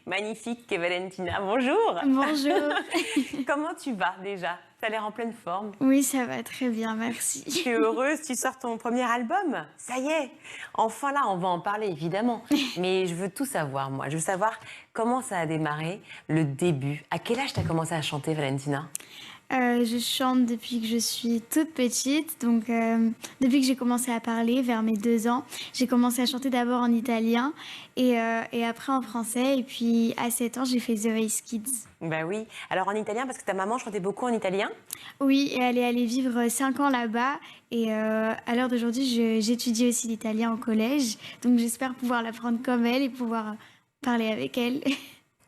Magnifique, Valentina. Bonjour. Bonjour. Comment tu vas déjà? Tu as l'air en pleine forme. Oui, ça va très bien, merci. Tu es heureuse, tu sors ton premier album. Ça y est. Enfin là, on va en parler évidemment. Mais je veux tout savoir, moi. Je veux savoir comment ça a démarré, le début. À quel âge tu as commencé à chanter, Valentina? Je chante depuis que je suis toute petite, donc depuis que j'ai commencé à parler, vers mes 2 ans, j'ai commencé à chanter d'abord en italien et après en français. Et puis à 7 ans, j'ai fait The Voice Kids. Ben oui. Alors en italien, parce que ta maman chantait beaucoup en italien? Oui, et elle est allée vivre 5 ans là-bas. Et à l'heure d'aujourd'hui, j'étudie aussi l'italien au collège. Donc j'espère pouvoir l'apprendre comme elle et pouvoir parler avec elle.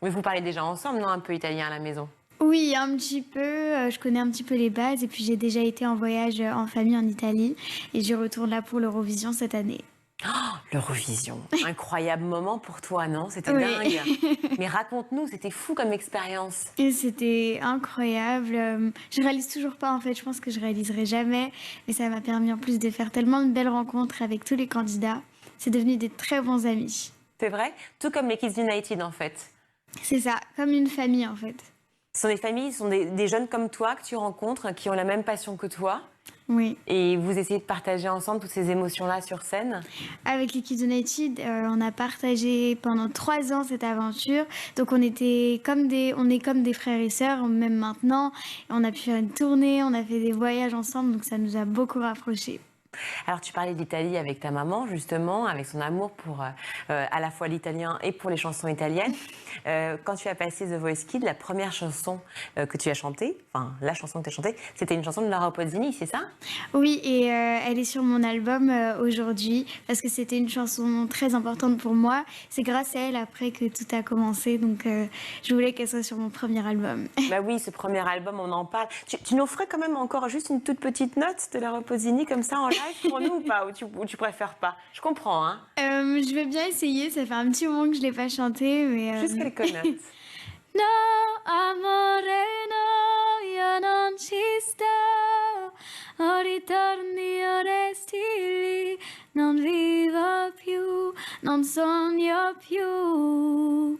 Mais vous parlez déjà ensemble, non? Un peu italien à la maison? Oui, un petit peu. Je connais un petit peu les bases. Et puis j'ai déjà été en voyage en famille en Italie. Et je retourne là pour l'Eurovision cette année. L'Eurovision, incroyable moment pour toi, non? C'était Oui. dingue. Mais raconte-nous, c'était fou comme expérience. Et c'était incroyable. Je réalise toujours pas en fait. Je pense que je réaliserai jamais. Mais ça m'a permis en plus de faire tellement de belles rencontres avec tous les candidats. C'est devenu des très bons amis. C'est vrai? Tout comme les Kids United, en fait. C'est ça, comme une famille en fait. Ce sont des familles, ce sont des jeunes comme toi que tu rencontres, qui ont la même passion que toi. Oui. Et vous essayez de partager ensemble toutes ces émotions-là sur scène. Avec les Kids United, on a partagé pendant 3 ans cette aventure. Donc on est comme des frères et sœurs, même maintenant. On a pu faire une tournée, on a fait des voyages ensemble, donc ça nous a beaucoup rapprochés. Alors tu parlais d'Italie avec ta maman, justement, avec son amour pour à la fois l'italien et pour les chansons italiennes. Quand tu as passé The Voice Kids, la première chanson que tu as chantée, enfin la chanson que tu as chantée, c'était une chanson de Laura Pausini, c'est ça? Oui, et elle est sur mon album aujourd'hui, parce que c'était une chanson très importante pour moi. C'est grâce à elle après que tout a commencé, donc je voulais qu'elle soit sur mon premier album. Bah oui, ce premier album, on en parle. Tu nous ferais quand même encore juste une toute petite note de Laura Pausini comme ça en live pour nous ou pas? Ou tu préfères pas? Je comprends, hein? Je vais bien essayer, ça fait un petit moment que je l'ai pas chanté, mais... Juste quelques notes. No, amore, no, io non ci sto. O ritorni o resti lì. Non vivo più, non sogno più.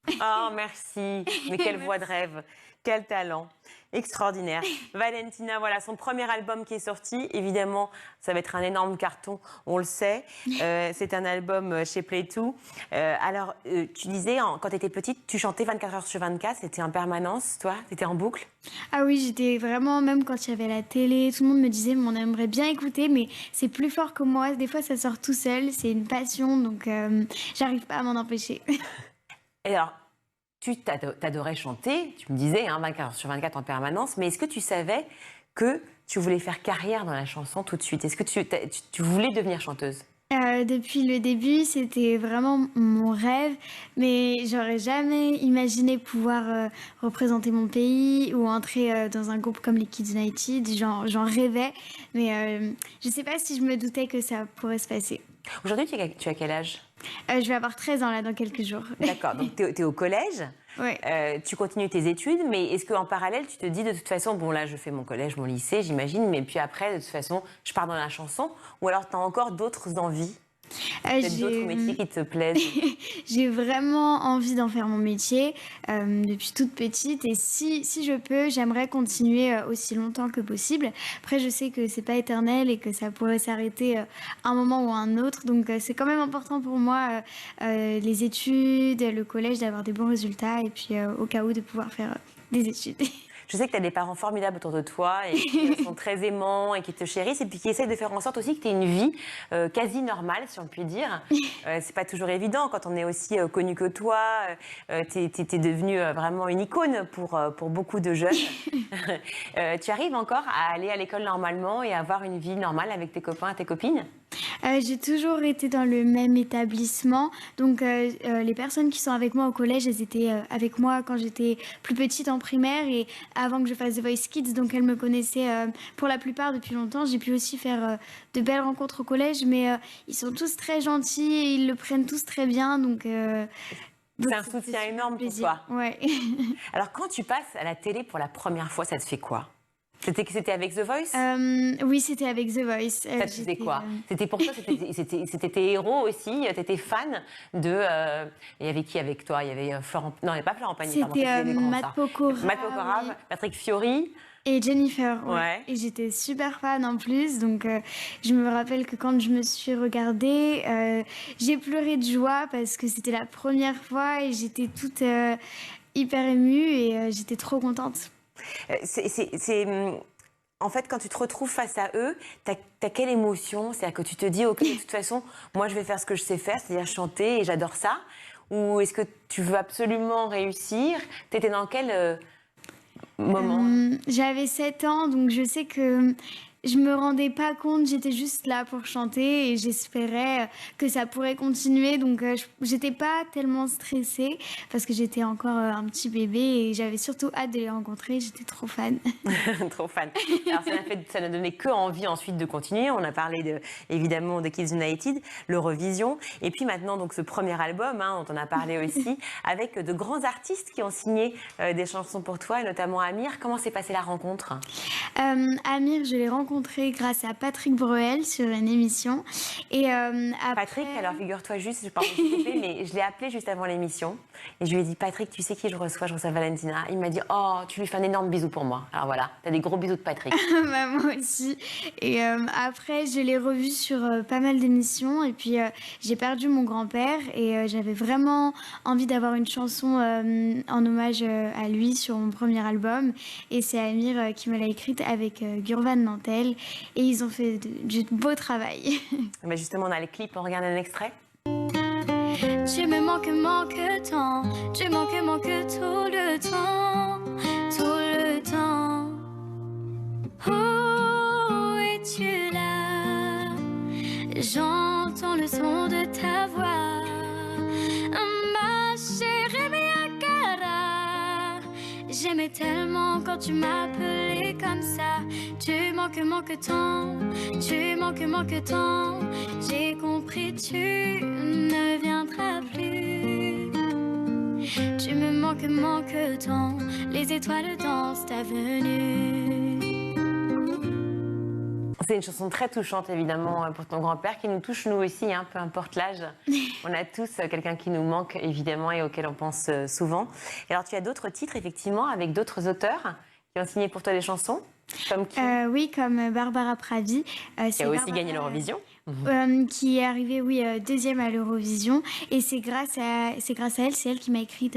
Oh, merci. Mais quelle voix de rêve. Quel talent. Extraordinaire. Valentina, voilà, son premier album qui est sorti. Évidemment, ça va être un énorme carton, on le sait. C'est un album chez Play2. Alors, tu disais, quand tu étais petite, tu chantais 24 heures sur 24. C'était en permanence, toi? Tu étais en boucle? Ah oui, j'étais vraiment, même quand il y avait la télé, tout le monde me disait, mais on aimerait bien écouter, mais c'est plus fort que moi. Des fois, ça sort tout seul, c'est une passion, donc j'arrive pas à m'en empêcher. Et alors, tu t'adorais chanter, tu me disais, hein, 24 heures sur 24 en permanence, mais est-ce que tu savais que tu voulais faire carrière dans la chanson tout de suite? Est-ce que tu voulais devenir chanteuse? Depuis le début, c'était vraiment mon rêve, mais j'aurais jamais imaginé pouvoir représenter mon pays ou entrer dans un groupe comme les Kids United. J'en rêvais, mais je sais pas si je me doutais que ça pourrait se passer. Aujourd'hui, tu as quel âge? Je vais avoir 13 ans là dans quelques jours. D'accord, donc tu es au collège, Ouais. tu continues tes études, mais est-ce qu'en parallèle, tu te dis de toute façon, bon là, je fais mon collège, mon lycée, j'imagine, mais puis après, de toute façon, je pars dans la chanson, ou alors tu as encore d'autres envies, peut-être d'autres métiers qui te plaisent? J'ai vraiment envie d'en faire mon métier depuis toute petite et si je peux, j'aimerais continuer aussi longtemps que possible. Après, je sais que c'est pas éternel et que ça pourrait s'arrêter un moment ou un autre, donc c'est quand même important pour moi les études, le collège, d'avoir des bons résultats et puis au cas où de pouvoir faire des études. Je sais que tu as des parents formidables autour de toi et qui sont très aimants et qui te chérissent et puis qui essayent de faire en sorte aussi que tu aies une vie quasi normale, si on peut dire. C'est pas toujours évident quand on est aussi connu que toi. Tu es devenue vraiment une icône pour beaucoup de jeunes. Tu arrives encore à aller à l'école normalement et à avoir une vie normale avec tes copains et tes copines? J'ai toujours été dans le même établissement, donc les personnes qui sont avec moi au collège, elles étaient avec moi quand j'étais plus petite en primaire et avant que je fasse The Voice Kids, donc elles me connaissaient pour la plupart depuis longtemps. J'ai pu aussi faire de belles rencontres au collège, mais ils sont tous très gentils et ils le prennent tous très bien, donc c'est un soutien énorme pour toi. Ouais. Alors quand tu passes à la télé pour la première fois, ça te fait quoi? C'était avec The Voice? Oui, c'était avec The Voice. Ça te faisait quoi? C'était pour toi, c'était tes héros aussi? T'étais fan de... Il y avait qui avec toi? Il y avait Florent... Non, il n'y avait pas Florent Pagny, pardon. C'était Matt Pokora. Matt Pokora, oui. Patrick Fiori. Et Jennifer, Ouais. Et j'étais super fan en plus, donc je me rappelle que quand je me suis regardée, j'ai pleuré de joie parce que c'était la première fois et j'étais toute hyper émue et j'étais trop contente. En fait, quand tu te retrouves face à eux, t'as quelle émotion? C'est-à-dire que tu te dis, ok, de toute façon, moi je vais faire ce que je sais faire, c'est-à-dire chanter et j'adore ça. Ou est-ce que tu veux absolument réussir? T'étais dans quel moment? J'avais 7 ans, donc je sais que je me rendais pas compte, j'étais juste là pour chanter et j'espérais que ça pourrait continuer. Donc j'étais pas tellement stressée parce que j'étais encore un petit bébé et j'avais surtout hâte de les rencontrer, j'étais trop fan. Trop fan. Alors ça n'a donné que envie ensuite de continuer. On a parlé évidemment de Kids United, l'Eurovision, et puis maintenant donc ce premier album dont on a parlé aussi, avec de grands artistes qui ont signé des chansons pour toi, et notamment Amir. Comment s'est passée la rencontre? Amir, je l'ai rencontré grâce à Patrick Bruel sur une émission. Et après... Patrick, alors figure-toi juste, je parle de couper, mais je l'ai appelé juste avant l'émission et je lui ai dit, Patrick, tu sais qui je reçois Valentina. Il m'a dit, oh, tu lui fais un énorme bisou pour moi. Alors voilà, t'as des gros bisous de Patrick. Bah, moi aussi. Et après, je l'ai revu sur pas mal d'émissions et puis j'ai perdu mon grand-père et j'avais vraiment envie d'avoir une chanson en hommage à lui sur mon premier album. Et c'est Amir qui me l'a écrite avec Gurvan Nantel. Et ils ont fait du beau travail. Mais justement, on a le clip, on regarde un extrait. Tu me manques tant, tu manques tout le temps, tout le temps. Oh, es-tu là? J'entends le son de ta voix, ma chérie mia cara. J'aimais tellement quand tu m'appelais comme ça. Tu manques tant, tu manques tant. J'ai compris, tu ne viendras plus. Tu me manques tant. Les étoiles dansent ta venue. C'est une chanson très touchante, évidemment, pour ton grand-père, qui nous touche nous aussi, peu importe l'âge. On a tous quelqu'un qui nous manque, évidemment, et auquel on pense souvent. Et alors, tu as d'autres titres, effectivement, avec d'autres auteurs qui ont signé pour toi des chansons, comme qui? Oui, comme Barbara Pravi. Qui a aussi gagné l'Eurovision. Qui est arrivée, deuxième à l'Eurovision. Et c'est grâce à elle, c'est elle qui m'a écrit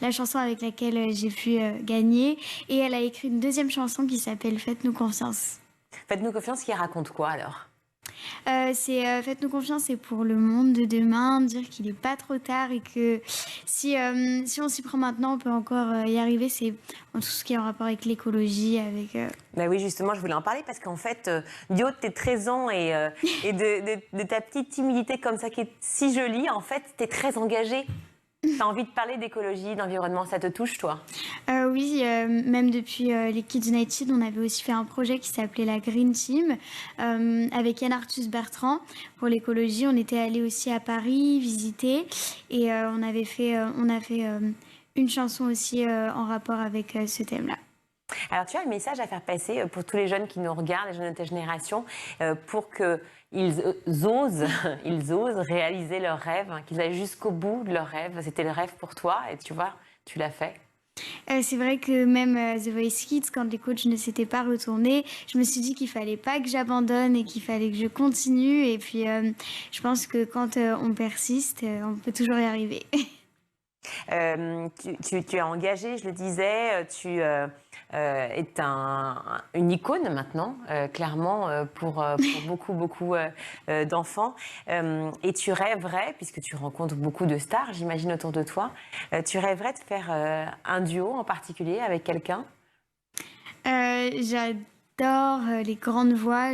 la chanson avec laquelle j'ai pu gagner. Et elle a écrit une deuxième chanson qui s'appelle Faites-nous confiance. Faites-nous confiance, qui raconte quoi alors? Faites-nous confiance, c'est pour le monde de demain, dire qu'il n'est pas trop tard et que si on s'y prend maintenant, on peut encore y arriver. C'est tout ce qui est en rapport avec l'écologie, avec... Bah oui, justement, je voulais en parler parce qu'en fait, du haut de tes 13 ans et de ta petite timidité comme ça qui est si jolie, en fait, tu es très engagée. Tu as envie de parler d'écologie, d'environnement, ça te touche, toi? Oui, même depuis les Kids United, on avait aussi fait un projet qui s'appelait la Green Team avec Yann Arthus Bertrand pour l'écologie. On était allé aussi à Paris visiter et on a fait une chanson aussi en rapport avec ce thème-là. Alors, tu as un message à faire passer pour tous les jeunes qui nous regardent, les jeunes de ta génération, pour qu'ils osent réaliser leurs rêves, qu'ils aillent jusqu'au bout de leurs rêves. C'était le rêve pour toi et tu vois, tu l'as fait. C'est vrai que même The Voice Kids, quand les coachs ne s'étaient pas retournés, je me suis dit qu'il fallait pas que j'abandonne et qu'il fallait que je continue. Et puis, je pense que quand on persiste, on peut toujours y arriver. Tu es engagée, je le disais, tu es une icône maintenant, clairement, pour beaucoup d'enfants. Et tu rêverais, puisque tu rencontres beaucoup de stars, j'imagine, autour de toi, tu rêverais de faire un duo en particulier avec quelqu'un? j'adore les grandes voix.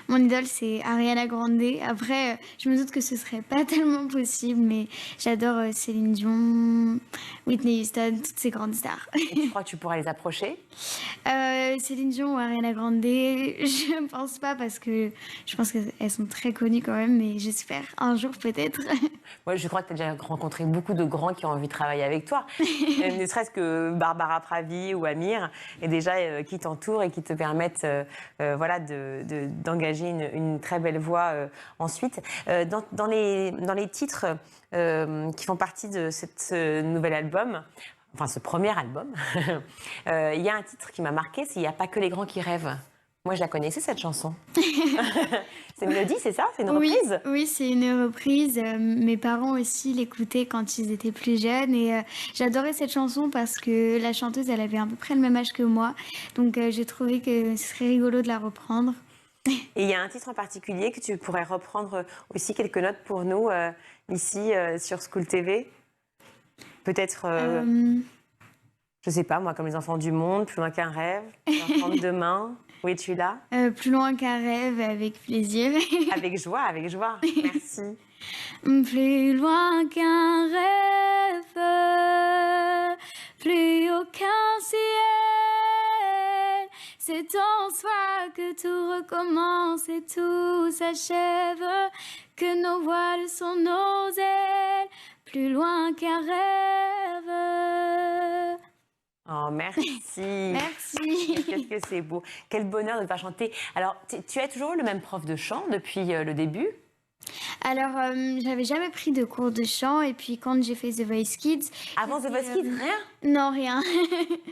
Mon idole, c'est Ariana Grande. Après, je me doute que ce serait pas tellement possible, mais j'adore Céline Dion, Whitney Houston, toutes ces grandes stars. Et tu crois que tu pourras les approcher? Céline Dion ou Ariana Grande, je ne pense pas parce que je pense qu'elles sont très connues quand même, mais j'espère un jour peut-être. Moi, je crois que tu as déjà rencontré beaucoup de grands qui ont envie de travailler avec toi. Ne serait-ce que Barbara Pravi ou Amir, et déjà qui t'entourent et qui te permettent voilà, d'engager une très belle voix ensuite. Dans les titres qui font partie de ce nouvel album, enfin ce premier album, il y a un titre qui m'a marqué, c'est « Il n'y a pas que les grands qui rêvent ». Moi, je la connaissais, cette chanson. C'est une mélodie, c'est ça? C'est une reprise? Oui, c'est une reprise. Mes parents aussi l'écoutaient quand ils étaient plus jeunes. Et j'adorais cette chanson parce que la chanteuse, elle avait à peu près le même âge que moi. Donc, j'ai trouvé que ce serait rigolo de la reprendre. Et il y a un titre en particulier que tu pourrais reprendre aussi quelques notes pour nous, ici, sur School TV? Peut-être... Je sais pas, moi, comme les enfants du monde, plus loin qu'un rêve, les enfants de demain. Où es-tu là? Plus loin qu'un rêve, avec plaisir. Avec joie, merci. Plus loin qu'un rêve, plus aucun ciel. C'est en soi que tout recommence et tout s'achève, que nos voiles sont nos ailes, plus loin qu'un rêve. Oh, merci. Merci. Qu'est-ce que c'est beau. Quel bonheur de te faire chanter. Alors, tu as toujours eu le même prof de chant depuis le début? Alors, j'avais jamais pris de cours de chant et puis quand j'ai fait The Voice Kids... Avant The Voice Kids, rien? Non, rien.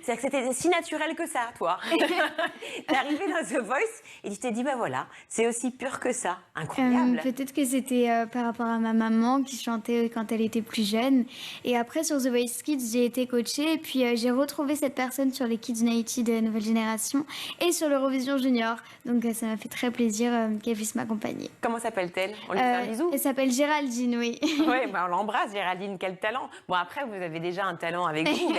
C'est-à-dire que c'était si naturel que ça, toi. T'es arrivée dans The Voice et tu t'es dit, bah voilà, c'est aussi pur que ça. Incroyable. Peut-être que c'était par rapport à ma maman qui chantait quand elle était plus jeune. Et après, sur The Voice Kids, j'ai été coachée et puis j'ai retrouvé cette personne sur les Kids United de Nouvelle Génération et sur l'Eurovision Junior. Donc, ça m'a fait très plaisir qu'elle puisse m'accompagner. Comment s'appelle-t-elle? On lui fait un bisou? Elle s'appelle Géraldine, oui. Oui, bah on l'embrasse, Géraldine, quel talent. Bon, après, vous avez déjà un talent avec vous,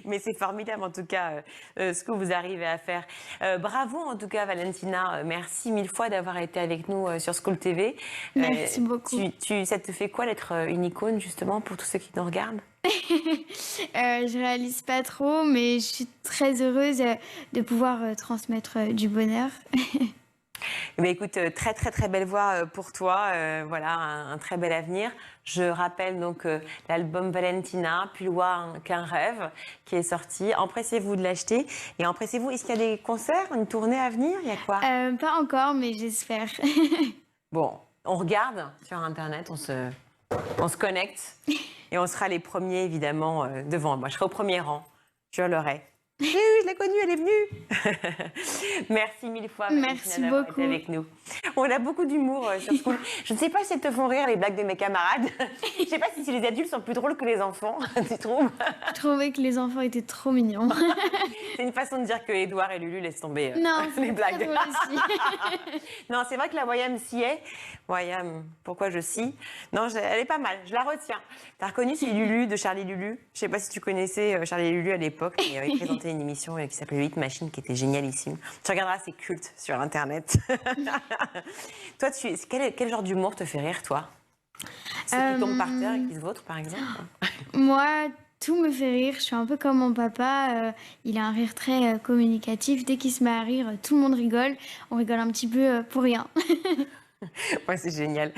mais c'est formidable, en tout cas, ce que vous arrivez à faire. Bravo, en tout cas, Valentina. Merci mille fois d'avoir été avec nous sur School TV. Merci beaucoup. Ça te fait quoi d'être une icône, justement, pour tous ceux qui nous regardent? Je réalise pas trop, mais je suis très heureuse de pouvoir transmettre du bonheur. Eh bien, écoute, très très très belle voix pour toi, voilà, un très bel avenir. Je rappelle donc l'album Valentina, plus loin qu'un rêve, qui est sorti. Empressez-vous de l'acheter et empressez-vous. Est-ce qu'il y a des concerts, une tournée à venir? Il y a quoi? Pas encore, mais j'espère. Bon, on regarde sur Internet, on se connecte et on sera les premiers évidemment devant. Moi, je serai au premier rang, je l'aurai. Oui, je l'ai connue, elle est venue. Merci mille fois, Merci d'avoir beaucoup. été avec nous. On a beaucoup d'humour sur School. Je ne sais pas si elles te font rire, les blagues de mes camarades. Je ne sais pas si les adultes sont plus drôles que les enfants, tu trouves? Je trouvais que les enfants étaient trop mignons. C'est une façon de dire que Édouard et Lulu laissent tomber Non, les blagues. Très drôle aussi. Non, c'est vrai que la Wayam s'y est. Wayam, pourquoi je scie? Non, elle est pas mal, je la retiens. T'as reconnu, c'est Lulu de Charlie Lulu. Je sais pas si tu connaissais Charlie Lulu à l'époque, mais il avait présenté une émission qui s'appelait Le Hit Machine, qui était génialissime. Tu regarderas, c'est culte sur Internet. Toi, quel genre d'humour te fait rire, toi? Ceux qui tombent par terre et qui se vautrent, par exemple? Moi, tout me fait rire. Je suis un peu comme mon papa. Il a un rire très communicatif. Dès qu'il se met à rire, tout le monde rigole. On rigole un petit peu pour rien. Ouais, c'est génial.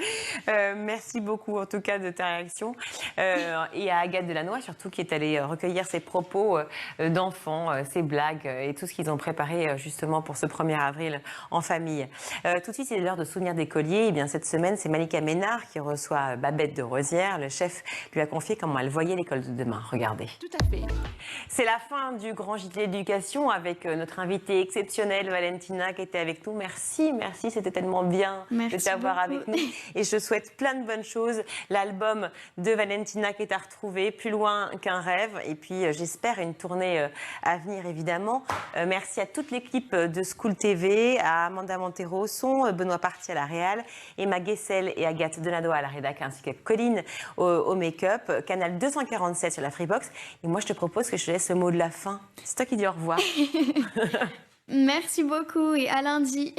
Merci beaucoup en tout cas de ta réaction. Et à Agathe Delannoy surtout qui est allée recueillir ses propos d'enfants, ses blagues et tout ce qu'ils ont préparé justement pour ce 1er avril en famille. Tout de suite, c'est l'heure de souvenir d'écoliers. Et bien cette semaine, c'est Malika Ménard qui reçoit Babette de Rosière. Le chef lui a confié comment elle voyait l'école de demain. Regardez. Tout à fait. C'est la fin du grand JT d'éducation avec notre invitée exceptionnelle Valentina qui était avec nous. Merci, c'était tellement bien. Merci de t'avoir beaucoup. avec nous. Et je souhaite plein de bonnes choses. L'album de Valentina qui est à retrouver, plus loin qu'un rêve. Et puis, j'espère une tournée à venir, évidemment. Merci à toute l'équipe de School TV, à Amanda Montero au son, Benoît Parti à la réal, Emma Guessel et Agathe Delannoy à la rédac, ainsi qu'à Colline au make-up, Canal 247 sur la Freebox. Et moi, je te propose que je te laisse le mot de la fin. C'est toi qui dis au revoir. Merci beaucoup et à lundi.